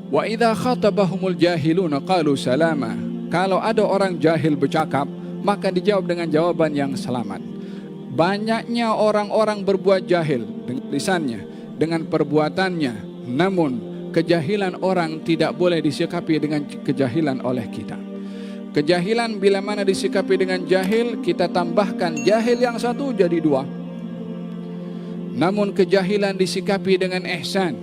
Wa idza khatabahumul jahiluna qalu salama. Kalau ada orang jahil bercakap, maka dijawab dengan jawaban yang selamat. Banyaknya orang-orang berbuat jahil dengan lisannya, dengan perbuatannya, namun kejahilan orang tidak boleh disikapi dengan kejahilan oleh kita. Kejahilan bila mana disikapi dengan jahil, kita tambahkan jahil yang satu jadi dua. Namun kejahilan disikapi dengan ihsan,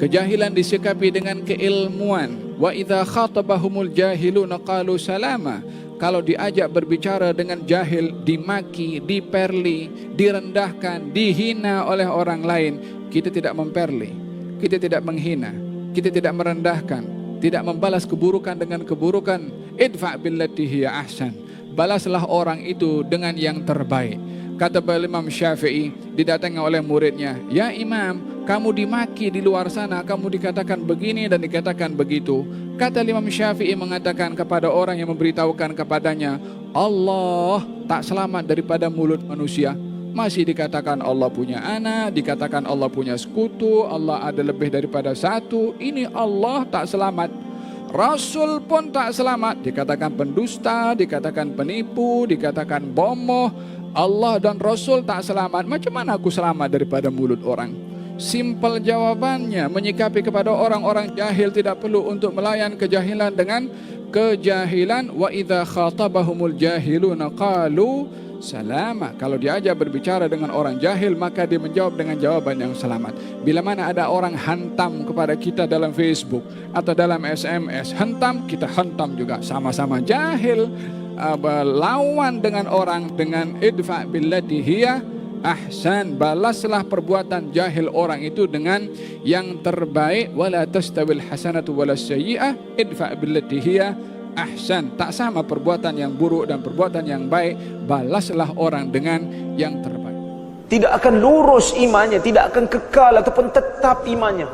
kejahilan disikapi dengan keilmuan. Wa idza khatabahumul jahiluna qalu salama. Kalau diajak berbicara dengan jahil, dimaki, diperli, direndahkan, dihina oleh orang lain, kita tidak memperli, kita tidak menghina, kita tidak merendahkan, tidak membalas keburukan dengan keburukan. Idfa' billati hiya ahsan. Balaslah orang itu dengan yang terbaik. Kata Imam Syafi'i, didatangi oleh muridnya, "Ya Imam, kamu dimaki di luar sana, kamu dikatakan begini dan dikatakan begitu." Kata Imam Syafi'i mengatakan kepada orang yang memberitahukan kepadanya, Allah tak selamat daripada mulut manusia. Masih dikatakan Allah punya anak, dikatakan Allah punya sekutu, Allah ada lebih daripada satu. Ini Allah tak selamat. Rasul pun tak selamat, dikatakan pendusta, dikatakan penipu, dikatakan bomoh. Allah dan Rasul tak selamat. Macam mana aku selamat daripada mulut orang? Simpel jawabannya, menyikapi kepada orang-orang jahil tidak perlu untuk melayan kejahilan dengan kejahilan. Wa idza khatabahumul jahiluna qalu salama. Kalau diajak berbicara dengan orang jahil, maka dia menjawab dengan jawaban yang selamat. Bila mana ada orang hantam kepada kita dalam Facebook atau dalam SMS, hentam, kita hentam juga, sama-sama jahil. Berlawan dengan orang dengan idfa' billati hiya ahsan. Balaslah perbuatan jahil orang itu dengan yang terbaik. Wala tastawil hasanatu wala sayyi'ah idfa' billati hiya ahsan. Tak sama perbuatan yang buruk dan perbuatan yang baik. Balaslah orang dengan yang terbaik. Tidak akan lurus imannya, tidak akan kekal ataupun tetap imannya,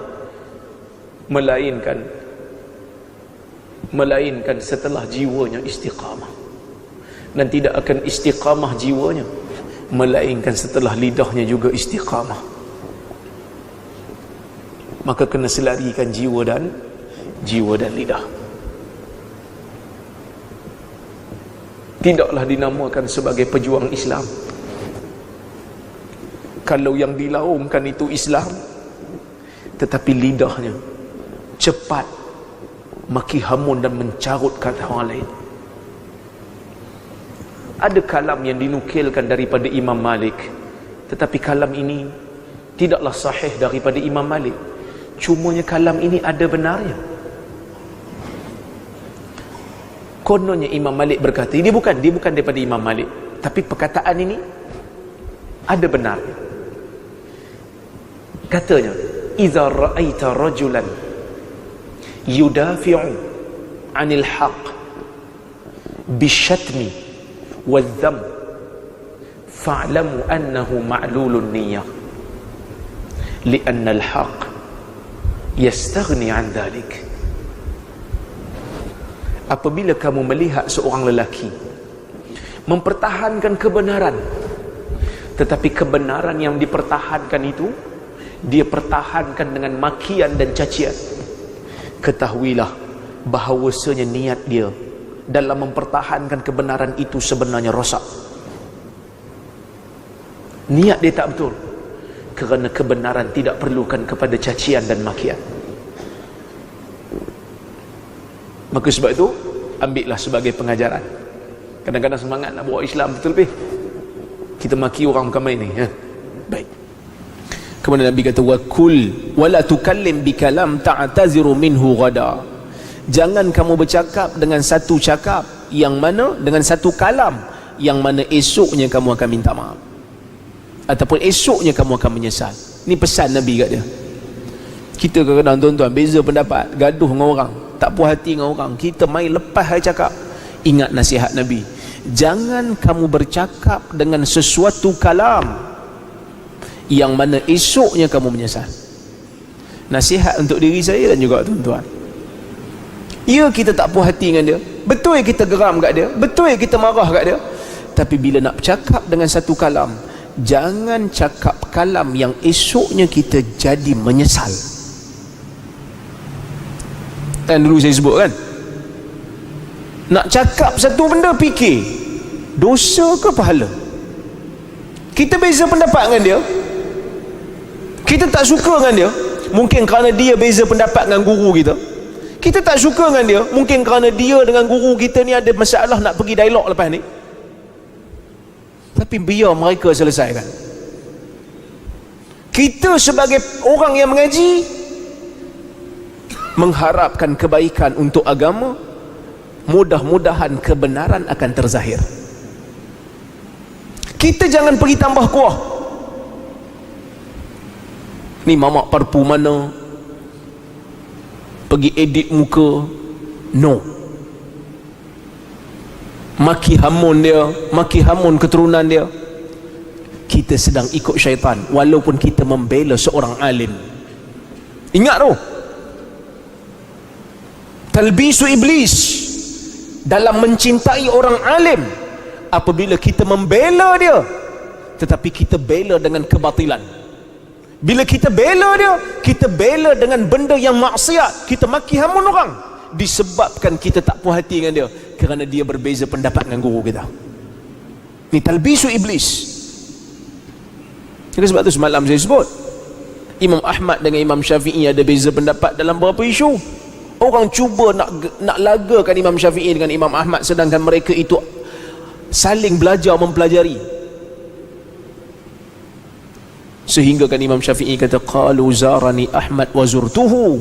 melainkan setelah jiwanya istiqamah. Dan tidak akan istiqamah jiwanya melainkan setelah lidahnya juga istiqamah. Maka kena selarikan jiwa dan lidah. Tidaklah dinamakan sebagai pejuang Islam kalau yang dilaungkan itu Islam, tetapi lidahnya cepat maki hamun dan mencarut kata orang lain. Ada kalam yang dinukilkan daripada Imam Malik, tetapi kalam ini tidaklah sahih daripada Imam Malik. Cumanya kalam ini ada benarnya. Kononnya Imam Malik berkata, dia bukan daripada Imam Malik, tapi perkataan ini ada benarnya. Katanya, "Idza ra'aita rajulan yudafi'u 'anil haqq bisyatmi wadzam fa'lamu annahu ma'lulun niyyah li'anna al-haqq yastaghni 'an dhalik." Apabila kamu melihat seorang lelaki mempertahankan kebenaran, tetapi kebenaran yang dipertahankan itu dia pertahankan dengan makian dan cacian, ketahuilah bahawasanya niat dia dalam mempertahankan kebenaran itu sebenarnya rosak. Niat dia tak betul, kerana kebenaran tidak perlukan kepada cacian dan makian. Maka sebab itu, ambillah sebagai pengajaran. Kadang-kadang semangat nak bawa Islam betul lebih, kita maki orang bukan main ni, baik. Kemudian Nabi kata, wa kul wala tukallim bikalam ta'taziru minhu ghada. Jangan kamu bercakap dengan satu cakap yang mana, dengan satu kalam yang mana esoknya kamu akan minta maaf, ataupun esoknya kamu akan menyesal. Ini pesan Nabi kat dia. Kita kadang-kadang tuan-tuan beza pendapat, gaduh dengan orang, tak puas hati dengan orang, kita main lepas hari cakap. Ingat nasihat Nabi, jangan kamu bercakap dengan sesuatu kalam yang mana esoknya kamu menyesal. Nasihat untuk diri saya dan juga tuan-tuan. Ya, kita tak puas hati dengan dia, betul kita geram kat dia, betul kita marah kat dia, tapi bila nak cakap dengan satu kalam, jangan cakap kalam yang esoknya kita jadi menyesal. Kan dulu saya sebut kan, nak cakap satu benda fikir dosa ke pahala. Kita beza pendapat dengan dia, kita tak suka dengan dia, mungkin kerana dia beza pendapat dengan guru kita. Kita tak suka dengan dia, mungkin kerana dia dengan guru kita ni ada masalah nak pergi dialog lepas ni. Tapi biar mereka selesaikan. Kita sebagai orang yang mengaji mengharapkan kebaikan untuk agama, mudah-mudahan kebenaran akan terzahir. Kita jangan pergi tambah kuah. Ni mamak parpu mana, pergi edit muka, no. Maki hamun dia, maki hamun keturunan dia. Kita sedang ikut syaitan walaupun kita membela seorang alim. Ingat tu, talbisu iblis dalam mencintai orang alim apabila kita membela dia, tetapi kita bela dengan kebatilan. Bila kita bela dia, kita bela dengan benda yang maksiat, kita maki hamun orang disebabkan kita tak puas hati dengan dia kerana dia berbeza pendapat dengan guru kita. Ni talbisu iblis. Jadi sebab tu semalam saya sebut Imam Ahmad dengan Imam Syafi'i ada beza pendapat dalam beberapa isu. Orang cuba nak lagakan Imam Syafi'i dengan Imam Ahmad, sedangkan mereka itu saling belajar mempelajari. Sehingga kan Imam Syafi'i kata, qalu zarani Ahmad wa zurtuhu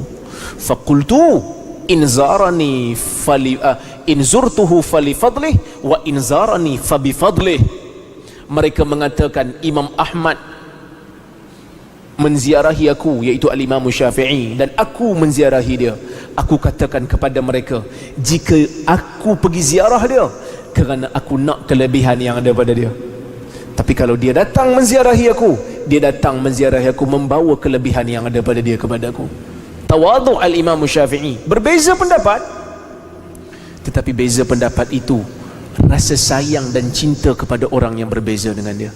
faqultu in zarani fali in zurtuhu fali fadlih wa in zarani fabi fadlih. Mereka mengatakan Imam Ahmad menziarahi aku, iaitu al-Imam Syafi'i, dan aku menziarahi dia. Aku katakan kepada mereka, jika aku pergi ziarah dia kerana aku nak kelebihan yang ada pada dia, tapi kalau dia datang menziarahi aku, dia datang menziarahi aku membawa kelebihan yang ada pada dia kepada aku. Tawadhu' al-Imam Syafi'i. Berbeza pendapat, tetapi beza pendapat itu rasa sayang dan cinta kepada orang yang berbeza dengan dia.